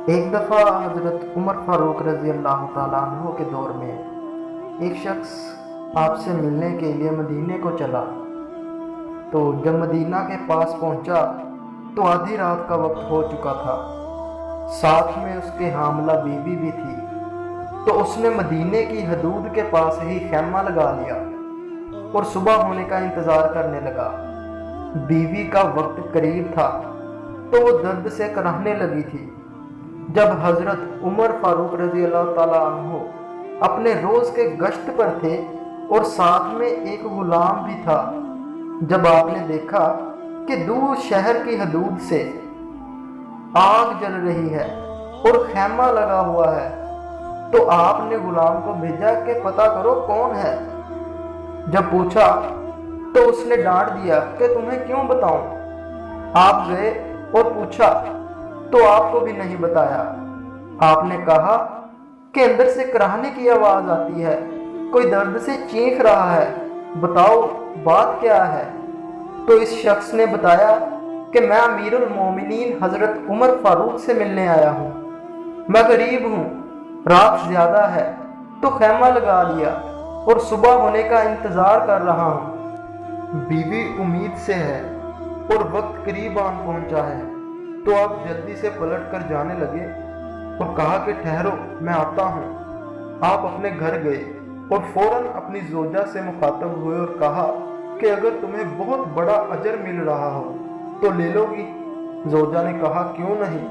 ایک دفعہ حضرت عمر فاروق رضی اللہ تعالیٰ عنہ کے دور میں ایک شخص آپ سے ملنے کے لیے مدینے کو چلا، تو جب مدینہ کے پاس پہنچا تو آدھی رات کا وقت ہو چکا تھا، ساتھ میں اس کے حاملہ بیوی بھی تھی۔ تو اس نے مدینے کی حدود کے پاس ہی خیمہ لگا لیا اور صبح ہونے کا انتظار کرنے لگا۔ بیوی کا وقت قریب تھا تو وہ درد سے کراہنے لگی تھی۔ جب حضرت عمر فاروق رضی اللہ تعالیٰ عنہ اپنے روز کے گشت پر تھے اور ساتھ میں ایک غلام بھی تھا، جب آپ نے دیکھا کہ دور شہر کی حدود سے آگ جل رہی ہے اور خیمہ لگا ہوا ہے، تو آپ نے غلام کو بھیجا کہ پتہ کرو کون ہے۔ جب پوچھا تو اس نے ڈانٹ دیا کہ تمہیں کیوں بتاؤں۔ آپ گئے اور پوچھا تو آپ کو بھی نہیں بتایا۔ آپ نے کہا کہ اندر سے کراہنے کی آواز آتی ہے، کوئی درد سے چیخ رہا ہے، بتاؤ بات کیا ہے۔ تو اس شخص نے بتایا کہ میں امیر المومنین حضرت عمر فاروق سے ملنے آیا ہوں، میں غریب ہوں، رات زیادہ ہے تو خیمہ لگا لیا اور صبح ہونے کا انتظار کر رہا ہوں۔ بیوی امید سے ہے اور وقت قریب آن پہنچا ہے، تو آپ جلدی سے پلٹ کر جانے لگے اور کہا کہ ٹھہرو میں آتا ہوں۔ آپ اپنے گھر گئے اور فوراً اپنی زوجہ سے مخاطب ہوئے اور کہا کہ اگر تمہیں بہت بڑا اجر مل رہا ہو تو لے لو گی۔ زوجہ نے کہا کیوں نہیں۔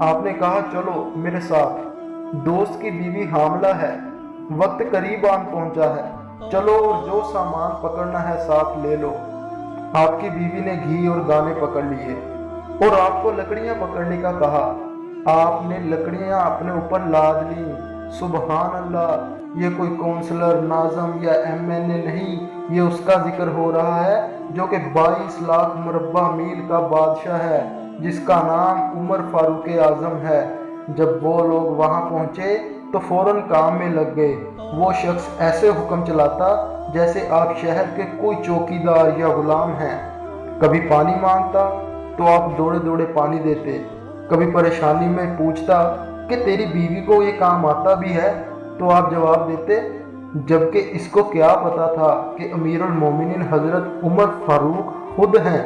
آپ نے کہا چلو میرے ساتھ، دوست کی بیوی حاملہ ہے، وقت قریب آن پہنچا ہے، چلو اور جو سامان پکڑنا ہے ساتھ لے لو۔ آپ کی بیوی نے گھی اور دانے پکڑ لیے اور آپ کو لکڑیاں پکڑنے کا کہا۔ آپ نے لکڑیاں اپنے اوپر لاد لیں۔ سبحان اللہ، یہ کوئی کونسلر، ناظم یا MLA نہیں، یہ اس کا ذکر ہو رہا ہے جو کہ 22 لاکھ مربع میل کا بادشاہ ہے، جس کا نام عمر فاروق اعظم ہے۔ جب وہ لوگ وہاں پہنچے تو فوراً کام میں لگ گئے۔ وہ شخص ایسے حکم چلاتا جیسے آپ شہر کے کوئی چوکیدار یا غلام ہیں۔ کبھی پانی مانگتا تو آپ دوڑے دوڑے پانی دیتے، کبھی پریشانی میں پوچھتا کہ تیری بیوی کو یہ کام آتا بھی ہے، تو آپ جواب دیتے، جبکہ اس کو کیا پتا تھا کہ امیر المومنین حضرت عمر فاروق خود ہیں۔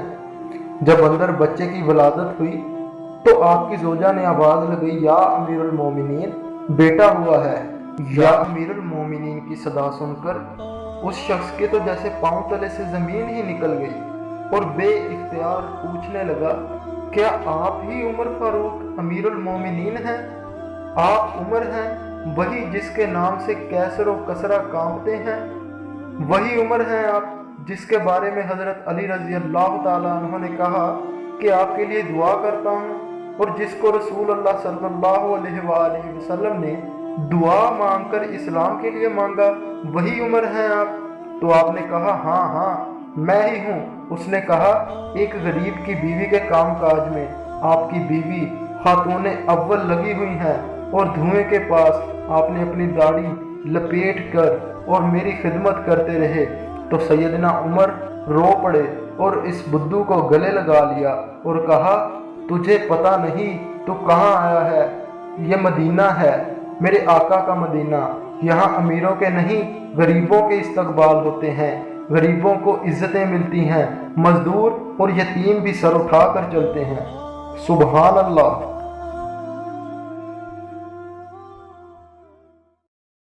جب اندر بچے کی ولادت ہوئی تو آپ کی زوجہ نے آواز لگائی، یا امیر المومنین بیٹا ہوا ہے۔ یا امیر المومنین کی صدا سن کر اس شخص کے تو جیسے پاؤں تلے سے زمین ہی نکل گئی اور بے اختیار پوچھنے لگا، کیا آپ ہی عمر فاروق امیر المومنین ہیں؟ آپ عمر ہیں، وہی جس کے نام سے کیسر و کسرا کانپتے ہیں؟ وہی عمر ہیں آپ جس کے بارے میں حضرت علی رضی اللہ تعالیٰ عنہ نے کہا کہ آپ کے لیے دعا کرتا ہوں، اور جس کو رسول اللہ صلی اللہ علیہ وآلہ وسلم نے دعا مانگ کر اسلام کے لیے مانگا، وہی عمر ہیں آپ؟ تو آپ نے کہا ہاں ہاں میں ہی ہوں۔ اس نے کہا ایک غریب کی بیوی کے کام کاج میں آپ کی بیوی خاتون اول لگی ہوئی ہیں، اور دھوئیں کے پاس آپ نے اپنی داڑھی لپیٹ کر اور میری خدمت کرتے رہے۔ تو سیدنا عمر رو پڑے اور اس بدو کو گلے لگا لیا اور کہا، تجھے پتہ نہیں تو کہاں آیا ہے؟ یہ مدینہ ہے، میرے آقا کا مدینہ، یہاں امیروں کے نہیں غریبوں کے استقبال ہوتے ہیں، غریبوں کو عزتیں ملتی ہیں، مزدور اور یتیم بھی سر اٹھا کر چلتے ہیں۔ سبحان اللہ۔